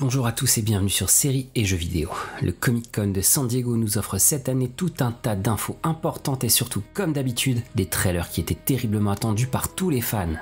Bonjour à tous et bienvenue sur Séries et Jeux Vidéo. Le Comic Con de San Diego nous offre cette année tout un tas d'infos importantes et surtout, comme d'habitude, des trailers qui étaient terriblement attendus par tous les fans.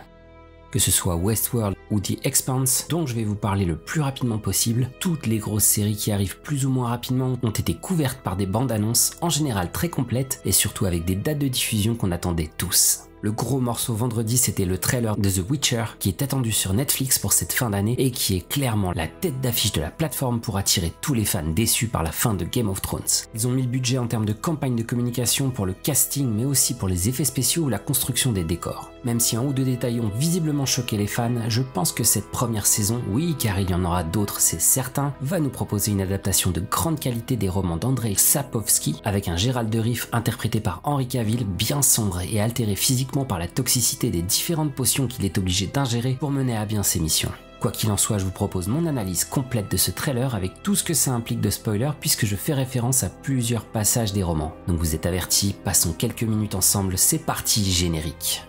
Que ce soit Westworld ou The Expanse, dont je vais vous parler le plus rapidement possible, toutes les grosses séries qui arrivent plus ou moins rapidement ont été couvertes par des bandes annonces, en général très complètes et surtout avec des dates de diffusion qu'on attendait tous. Le gros morceau vendredi, c'était le trailer de The Witcher qui est attendu sur Netflix pour cette fin d'année et qui est clairement la tête d'affiche de la plateforme pour attirer tous les fans déçus par la fin de Game of Thrones. Ils ont mis le budget en termes de campagne de communication pour le casting mais aussi pour les effets spéciaux ou la construction des décors. Même si un ou deux détails ont visiblement choqué les fans, je pense que cette première saison, oui car il y en aura d'autres c'est certain, va nous proposer une adaptation de grande qualité des romans d'Andrzej Sapkowski avec un Geralt de Rivia interprété par Henry Cavill bien sombre et altéré physiquement par la toxicité des différentes potions qu'il est obligé d'ingérer pour mener à bien ses missions. Quoi qu'il en soit, je vous propose mon analyse complète de ce trailer avec tout ce que ça implique de spoiler puisque je fais référence à plusieurs passages des romans. Donc vous êtes avertis, passons quelques minutes ensemble, c'est parti générique.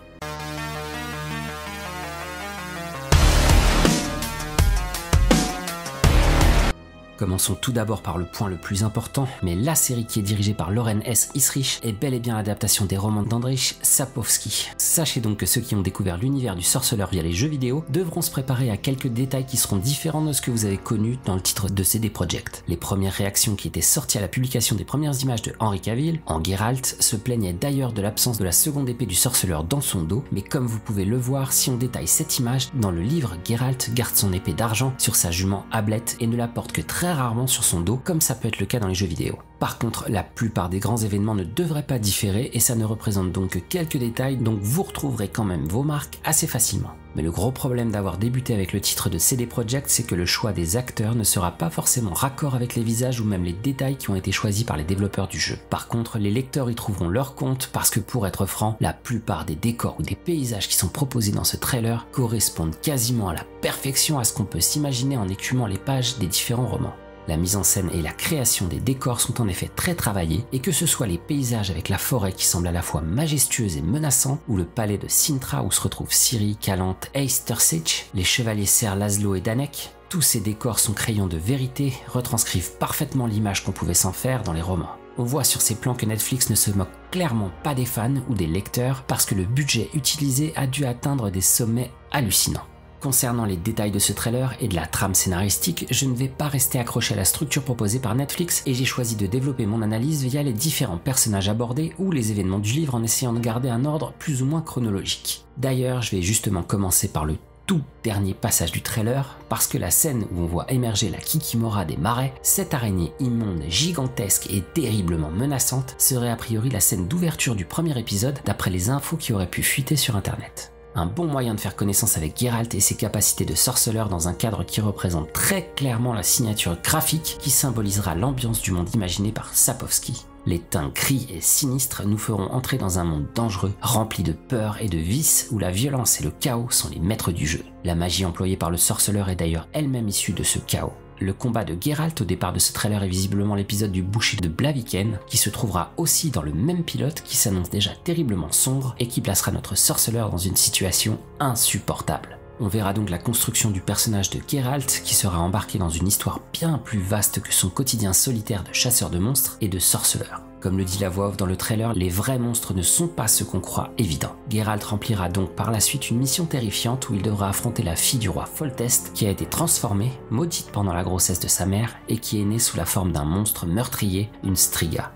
Commençons tout d'abord par le point le plus important, mais la série qui est dirigée par Lauren S. Isrich est bel et bien l'adaptation des romans d'Andrzej Sapkowski. Sachez donc que ceux qui ont découvert l'univers du sorceleur via les jeux vidéo devront se préparer à quelques détails qui seront différents de ce que vous avez connu dans le titre de CD Projekt. Les premières réactions qui étaient sorties à la publication des premières images de Henry Cavill, en Geralt, se plaignaient d'ailleurs de l'absence de la seconde épée du sorceleur dans son dos, mais comme vous pouvez le voir si on détaille cette image, dans le livre, Geralt garde son épée d'argent sur sa jument Ablette et ne la porte que très rarement sur son dos, comme ça peut être le cas dans les jeux vidéo. Par contre, la plupart des grands événements ne devraient pas différer et ça ne représente donc que quelques détails, donc vous retrouverez quand même vos marques assez facilement. Mais le gros problème d'avoir débuté avec le titre de CD Projekt, c'est que le choix des acteurs ne sera pas forcément raccord avec les visages ou même les détails qui ont été choisis par les développeurs du jeu. Par contre, les lecteurs y trouveront leur compte parce que pour être franc, la plupart des décors ou des paysages qui sont proposés dans ce trailer correspondent quasiment à la perfection à ce qu'on peut s'imaginer en écumant les pages des différents romans. La mise en scène et la création des décors sont en effet très travaillés, et que ce soit les paysages avec la forêt qui semble à la fois majestueuse et menaçante, ou le palais de Cintra où se retrouvent Ciri, Calante, Easter-Siege, les chevaliers Ser Laszlo et Danek, tous ces décors sont crayons de vérité, retranscrivent parfaitement l'image qu'on pouvait s'en faire dans les romans. On voit sur ces plans que Netflix ne se moque clairement pas des fans ou des lecteurs parce que le budget utilisé a dû atteindre des sommets hallucinants. Concernant les détails de ce trailer et de la trame scénaristique, je ne vais pas rester accroché à la structure proposée par Netflix et j'ai choisi de développer mon analyse via les différents personnages abordés ou les événements du livre en essayant de garder un ordre plus ou moins chronologique. D'ailleurs, je vais justement commencer par le tout dernier passage du trailer parce que la scène où on voit émerger la Kikimora des marais, cette araignée immonde, gigantesque et terriblement menaçante, serait a priori la scène d'ouverture du premier épisode d'après les infos qui auraient pu fuiter sur internet. Un bon moyen de faire connaissance avec Geralt et ses capacités de sorceleur dans un cadre qui représente très clairement la signature graphique qui symbolisera l'ambiance du monde imaginé par Sapkowski. Les teints gris et sinistres nous feront entrer dans un monde dangereux, rempli de peur et de vices où la violence et le chaos sont les maîtres du jeu. La magie employée par le sorceleur est d'ailleurs elle-même issue de ce chaos. Le combat de Geralt au départ de ce trailer est visiblement l'épisode du boucher de Blaviken, qui se trouvera aussi dans le même pilote qui s'annonce déjà terriblement sombre et qui placera notre sorceleur dans une situation insupportable. On verra donc la construction du personnage de Geralt qui sera embarqué dans une histoire bien plus vaste que son quotidien solitaire de chasseur de monstres et de sorceleur. Comme le dit la voix off dans le trailer, les vrais monstres ne sont pas ce qu'on croit évident. Geralt remplira donc par la suite une mission terrifiante où il devra affronter la fille du roi Foltest qui a été transformée, maudite pendant la grossesse de sa mère et qui est née sous la forme d'un monstre meurtrier, une striga.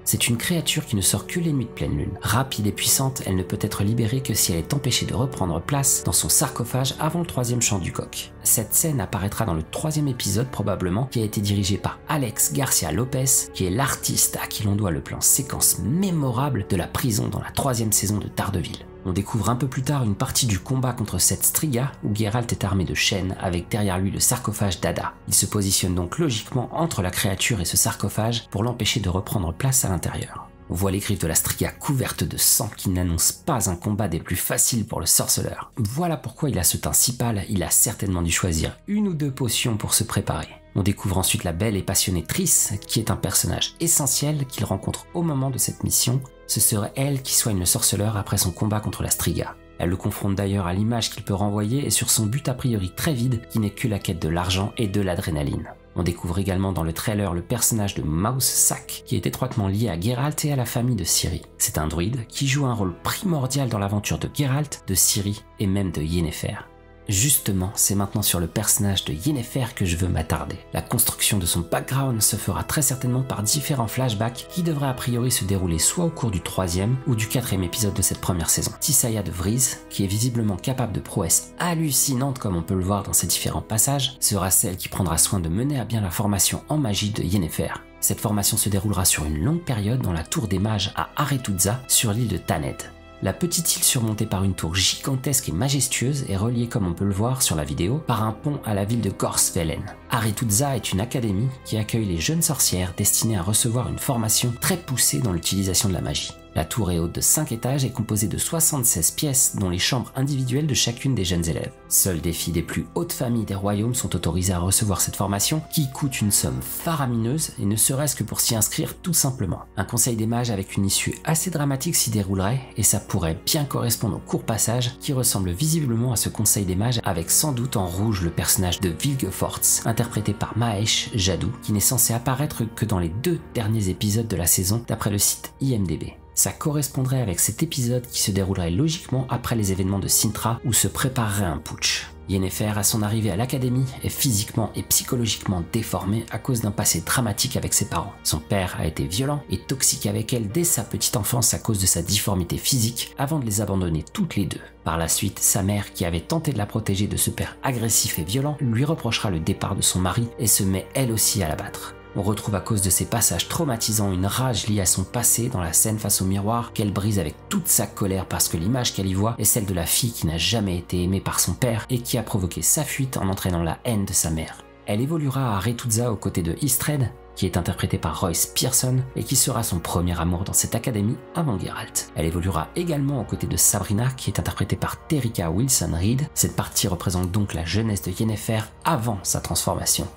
C'est une créature qui ne sort que les nuits de pleine lune. Rapide et puissante, elle ne peut être libérée que si elle est empêchée de reprendre place dans son sarcophage avant le troisième chant du coq. Cette scène apparaîtra dans le troisième épisode probablement, qui a été dirigé par Alex Garcia Lopez, qui est l'artiste à qui l'on doit le plan séquence mémorable de la prison dans la troisième saison de Daredevil. On découvre un peu plus tard une partie du combat contre cette striga où Geralt est armé de chaînes avec derrière lui le sarcophage d'Ada. Il se positionne donc logiquement entre la créature et ce sarcophage pour l'empêcher de reprendre place à l'intérieur. On voit les griffes de la striga couvertes de sang qui n'annoncent pas un combat des plus faciles pour le sorceleur. Voilà pourquoi il a ce teint si pâle, il a certainement dû choisir une ou deux potions pour se préparer. On découvre ensuite la belle et passionnée Triss, qui est un personnage essentiel qu'il rencontre au moment de cette mission. Ce serait elle qui soigne le sorceleur après son combat contre la striga. Elle le confronte d'ailleurs à l'image qu'il peut renvoyer et sur son but a priori très vide qui n'est que la quête de l'argent et de l'adrénaline. On découvre également dans le trailer le personnage de Mouse Sack qui est étroitement lié à Geralt et à la famille de Ciri. C'est un druide qui joue un rôle primordial dans l'aventure de Geralt, de Ciri et même de Yennefer. Justement, c'est maintenant sur le personnage de Yennefer que je veux m'attarder. La construction de son background se fera très certainement par différents flashbacks qui devraient a priori se dérouler soit au cours du 3e ou du 4e épisode de cette première saison. Tissaia de Vries, qui est visiblement capable de prouesses hallucinantes comme on peut le voir dans ces différents passages, sera celle qui prendra soin de mener à bien la formation en magie de Yennefer. Cette formation se déroulera sur une longue période dans la tour des mages à Aretuza sur l'île de Thanedd. La petite île surmontée par une tour gigantesque et majestueuse est reliée comme on peut le voir sur la vidéo par un pont à la ville de Gorsvellen. Aretuza est une académie qui accueille les jeunes sorcières destinées à recevoir une formation très poussée dans l'utilisation de la magie. La tour est haute de 5 étages et composée de 76 pièces dont les chambres individuelles de chacune des jeunes élèves. Seules des filles des plus hautes familles des royaumes sont autorisées à recevoir cette formation qui coûte une somme faramineuse et ne serait-ce que pour s'y inscrire tout simplement. Un conseil des mages avec une issue assez dramatique s'y déroulerait et ça pourrait bien correspondre au court passage qui ressemble visiblement à ce conseil des mages avec sans doute en rouge le personnage de Vilgefortz interprété par Mahesh Jadoo qui n'est censé apparaître que dans les 2 derniers épisodes de la saison d'après le site IMDb. Ça correspondrait avec cet épisode qui se déroulerait logiquement après les événements de Cintra où se préparerait un putsch. Yennefer, à son arrivée à l'académie, est physiquement et psychologiquement déformée à cause d'un passé dramatique avec ses parents. Son père a été violent et toxique avec elle dès sa petite enfance à cause de sa difformité physique avant de les abandonner toutes les deux. Par la suite, sa mère, qui avait tenté de la protéger de ce père agressif et violent, lui reprochera le départ de son mari et se met elle aussi à l'abattre. On retrouve à cause de ces passages traumatisants une rage liée à son passé dans la scène face au miroir qu'elle brise avec toute sa colère parce que l'image qu'elle y voit est celle de la fille qui n'a jamais été aimée par son père et qui a provoqué sa fuite en entraînant la haine de sa mère. Elle évoluera à Aretuza aux côtés de Istred, qui est interprété par Royce Pearson et qui sera son premier amour dans cette académie avant Geralt. Elle évoluera également aux côtés de Sabrina, qui est interprétée par Terrika Wilson Reed. Cette partie représente donc la jeunesse de Yennefer avant sa transformation.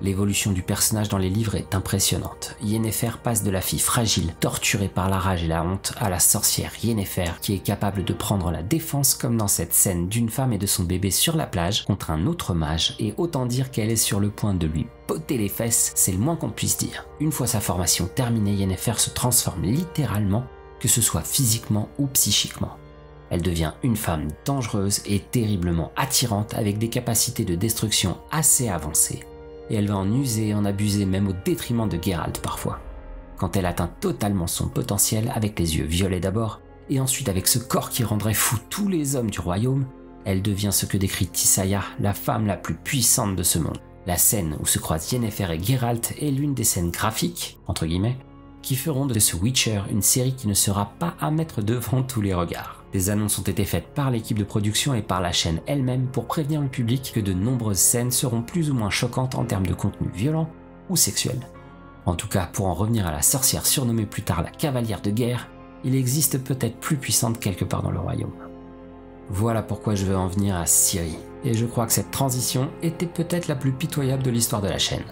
L'évolution du personnage dans les livres est impressionnante. Yennefer passe de la fille fragile, torturée par la rage et la honte, à la sorcière Yennefer, qui est capable de prendre la défense comme dans cette scène d'une femme et de son bébé sur la plage contre un autre mage, et autant dire qu'elle est sur le point de lui botter les fesses, c'est le moins qu'on puisse dire. Une fois sa formation terminée, Yennefer se transforme littéralement, que ce soit physiquement ou psychiquement. Elle devient une femme dangereuse et terriblement attirante avec des capacités de destruction assez avancées. Et elle va en user et en abuser même au détriment de Geralt parfois. Quand elle atteint totalement son potentiel, avec les yeux violets d'abord, et ensuite avec ce corps qui rendrait fou tous les hommes du royaume, elle devient ce que décrit Tissaia, la femme la plus puissante de ce monde. La scène où se croisent Yennefer et Geralt est l'une des scènes graphiques, entre guillemets, qui feront de ce Witcher une série qui ne sera pas à mettre devant tous les regards. Des annonces ont été faites par l'équipe de production et par la chaîne elle-même pour prévenir le public que de nombreuses scènes seront plus ou moins choquantes en termes de contenu violent ou sexuel. En tout cas, pour en revenir à la sorcière surnommée plus tard la cavalière de guerre, il existe peut-être plus puissante quelque part dans le royaume. Voilà pourquoi je veux en venir à Ciri, et je crois que cette transition était peut-être la plus pitoyable de l'histoire de la chaîne.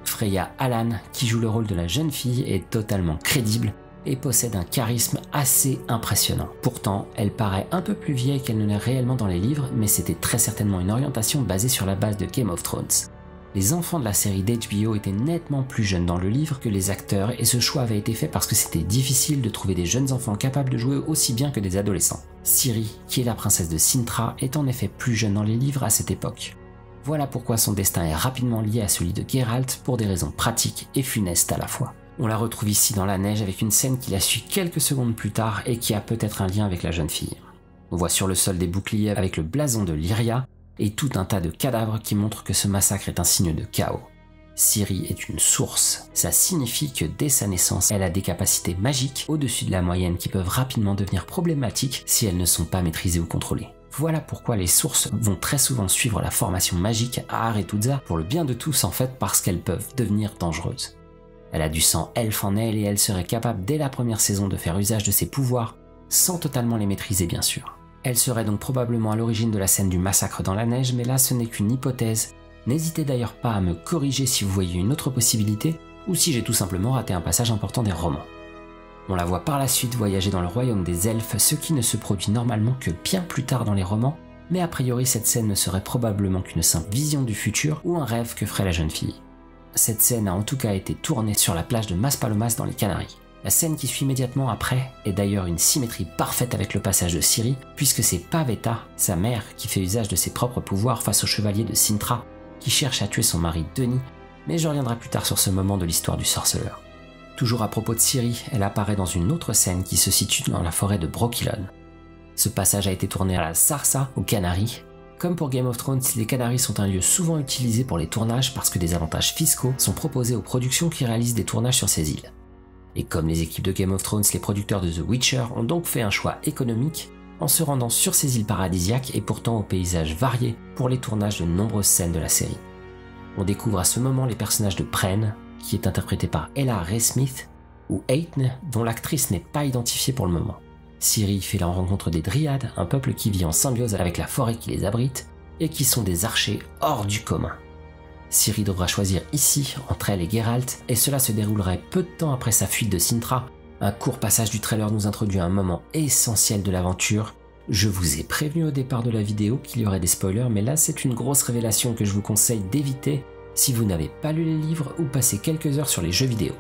Freya Allan, qui joue le rôle de la jeune fille, est totalement crédible et possède un charisme assez impressionnant. Pourtant, elle paraît un peu plus vieille qu'elle ne l'est réellement dans les livres, mais c'était très certainement une orientation basée sur la base de Game of Thrones. Les enfants de la série d'HBO étaient nettement plus jeunes dans le livre que les acteurs et ce choix avait été fait parce que c'était difficile de trouver des jeunes enfants capables de jouer aussi bien que des adolescents. Ciri, qui est la princesse de Cintra, est en effet plus jeune dans les livres à cette époque. Voilà pourquoi son destin est rapidement lié à celui de Geralt pour des raisons pratiques et funestes à la fois. On la retrouve ici dans la neige avec une scène qui la suit quelques secondes plus tard et qui a peut-être un lien avec la jeune fille. On voit sur le sol des boucliers avec le blason de Lyria et tout un tas de cadavres qui montrent que ce massacre est un signe de chaos. Ciri est une source. Ça signifie que dès sa naissance, elle a des capacités magiques au-dessus de la moyenne qui peuvent rapidement devenir problématiques si elles ne sont pas maîtrisées ou contrôlées. Voilà pourquoi les sources vont très souvent suivre la formation magique à Aretuza pour le bien de tous en fait parce qu'elles peuvent devenir dangereuses. Elle a du sang elfe en elle et elle serait capable dès la première saison de faire usage de ses pouvoirs sans totalement les maîtriser bien sûr. Elle serait donc probablement à l'origine de la scène du massacre dans la neige, mais là ce n'est qu'une hypothèse. N'hésitez d'ailleurs pas à me corriger si vous voyez une autre possibilité ou si j'ai tout simplement raté un passage important des romans. On la voit par la suite voyager dans le royaume des elfes, ce qui ne se produit normalement que bien plus tard dans les romans, mais a priori cette scène ne serait probablement qu'une simple vision du futur ou un rêve que ferait la jeune fille. Cette scène a en tout cas été tournée sur la plage de Maspalomas dans les Canaries. La scène qui suit immédiatement après est d'ailleurs une symétrie parfaite avec le passage de Ciri, puisque c'est Pavetta, sa mère, qui fait usage de ses propres pouvoirs face au chevalier de Cintra, qui cherche à tuer son mari Denis, mais je reviendrai plus tard sur ce moment de l'histoire du sorceleur. Toujours à propos de Ciri, elle apparaît dans une autre scène qui se situe dans la forêt de Brokilon. Ce passage a été tourné à la Sarsa, aux Canaries. Comme pour Game of Thrones, les Canaries sont un lieu souvent utilisé pour les tournages parce que des avantages fiscaux sont proposés aux productions qui réalisent des tournages sur ces îles. Et comme les équipes de Game of Thrones, les producteurs de The Witcher ont donc fait un choix économique en se rendant sur ces îles paradisiaques et pourtant aux paysages variés pour les tournages de nombreuses scènes de la série. On découvre à ce moment les personnages de Pren, qui est interprété par Ella Ray Smith, ou Aithne, dont l'actrice n'est pas identifiée pour le moment. Ciri fait la rencontre des Dryades, un peuple qui vit en symbiose avec la forêt qui les abrite, et qui sont des archers hors du commun. Ciri devra choisir ici entre elle et Geralt, et cela se déroulerait peu de temps après sa fuite de Cintra. Un court passage du trailer nous introduit à un moment essentiel de l'aventure. Je vous ai prévenu au départ de la vidéo qu'il y aurait des spoilers, mais là c'est une grosse révélation que je vous conseille d'éviter si vous n'avez pas lu les livres ou passé quelques heures sur les jeux vidéo.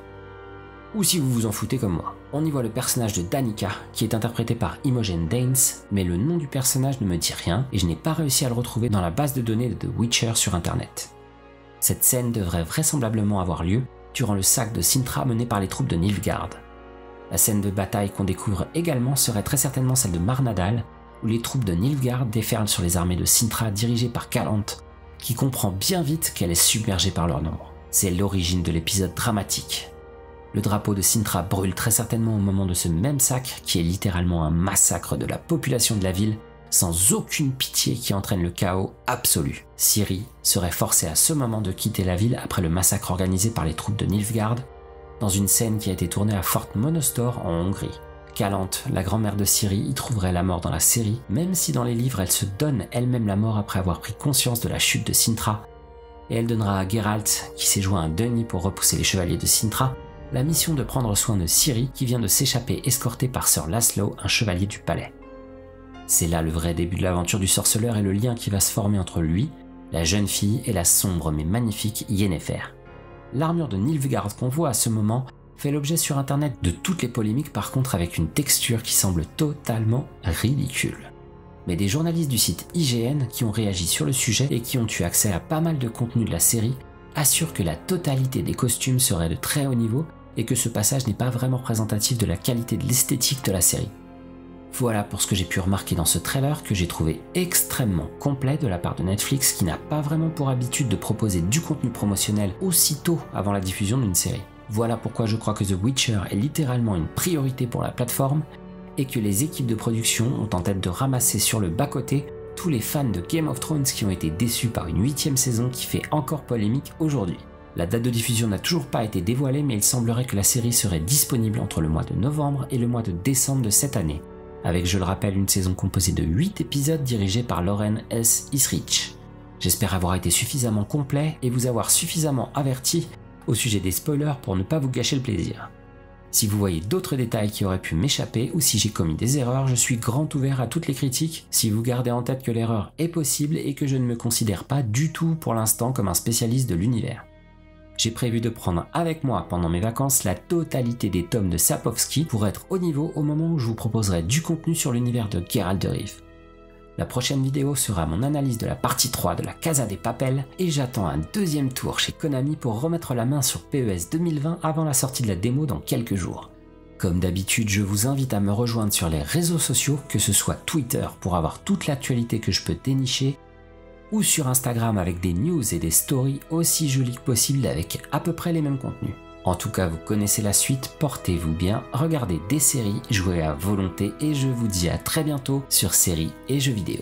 Ou si vous vous en foutez comme moi. On y voit le personnage de Danica, qui est interprété par Imogen Daines, mais le nom du personnage ne me dit rien et je n'ai pas réussi à le retrouver dans la base de données de The Witcher sur internet. Cette scène devrait vraisemblablement avoir lieu durant le sac de Cintra mené par les troupes de Nilfgaard. La scène de bataille qu'on découvre également serait très certainement celle de Marnadal, où les troupes de Nilfgaard déferlent sur les armées de Cintra dirigées par Calante, qui comprend bien vite qu'elle est submergée par leur nombre. C'est l'origine de l'épisode dramatique. Le drapeau de Cintra brûle très certainement au moment de ce même sac, qui est littéralement un massacre de la population de la ville, sans aucune pitié qui entraîne le chaos absolu. Ciri serait forcée à ce moment de quitter la ville après le massacre organisé par les troupes de Nilfgaard, dans une scène qui a été tournée à Fort Monostor en Hongrie. Calante, la grand-mère de Ciri, y trouverait la mort dans la série, même si dans les livres elle se donne elle-même la mort après avoir pris conscience de la chute de Cintra, et elle donnera à Geralt, qui s'est joint à Denis pour repousser les chevaliers de Cintra, la mission de prendre soin de Ciri qui vient de s'échapper escortée par Sir Laszlo, un chevalier du palais. C'est là le vrai début de l'aventure du sorceleur et le lien qui va se former entre lui, la jeune fille et la sombre mais magnifique Yennefer. L'armure de Nilfgaard qu'on voit à ce moment fait l'objet sur internet de toutes les polémiques, par contre avec une texture qui semble totalement ridicule. Mais des journalistes du site IGN qui ont réagi sur le sujet et qui ont eu accès à pas mal de contenu de la série assurent que la totalité des costumes serait de très haut niveau et que ce passage n'est pas vraiment représentatif de la qualité de l'esthétique de la série. Voilà pour ce que j'ai pu remarquer dans ce trailer que j'ai trouvé extrêmement complet de la part de Netflix, qui n'a pas vraiment pour habitude de proposer du contenu promotionnel aussitôt avant la diffusion d'une série. Voilà pourquoi je crois que The Witcher est littéralement une priorité pour la plateforme et que les équipes de production ont en tête de ramasser sur le bas-côté tous les fans de Game of Thrones qui ont été déçus par une 8e saison qui fait encore polémique aujourd'hui. La date de diffusion n'a toujours pas été dévoilée, mais il semblerait que la série serait disponible entre le mois de novembre et le mois de décembre de cette année, avec, je le rappelle, une saison composée de 8 épisodes dirigés par Lauren S. Isrich. J'espère avoir été suffisamment complet et vous avoir suffisamment averti au sujet des spoilers pour ne pas vous gâcher le plaisir. Si vous voyez d'autres détails qui auraient pu m'échapper ou si j'ai commis des erreurs, je suis grand ouvert à toutes les critiques si vous gardez en tête que l'erreur est possible et que je ne me considère pas du tout pour l'instant comme un spécialiste de l'univers. J'ai prévu de prendre avec moi pendant mes vacances la totalité des tomes de Sapkowski pour être au niveau au moment où je vous proposerai du contenu sur l'univers de Geralt de Rive. La prochaine vidéo sera mon analyse de la partie 3 de la Casa des Papel et j'attends un deuxième tour chez Konami pour remettre la main sur PES 2020 avant la sortie de la démo dans quelques jours. Comme d'habitude, je vous invite à me rejoindre sur les réseaux sociaux, que ce soit Twitter pour avoir toute l'actualité que je peux dénicher, ou sur Instagram avec des news et des stories aussi jolies que possible avec à peu près les mêmes contenus. En tout cas, vous connaissez la suite, portez-vous bien, regardez des séries, jouez à volonté et je vous dis à très bientôt sur Séries et Jeux vidéo.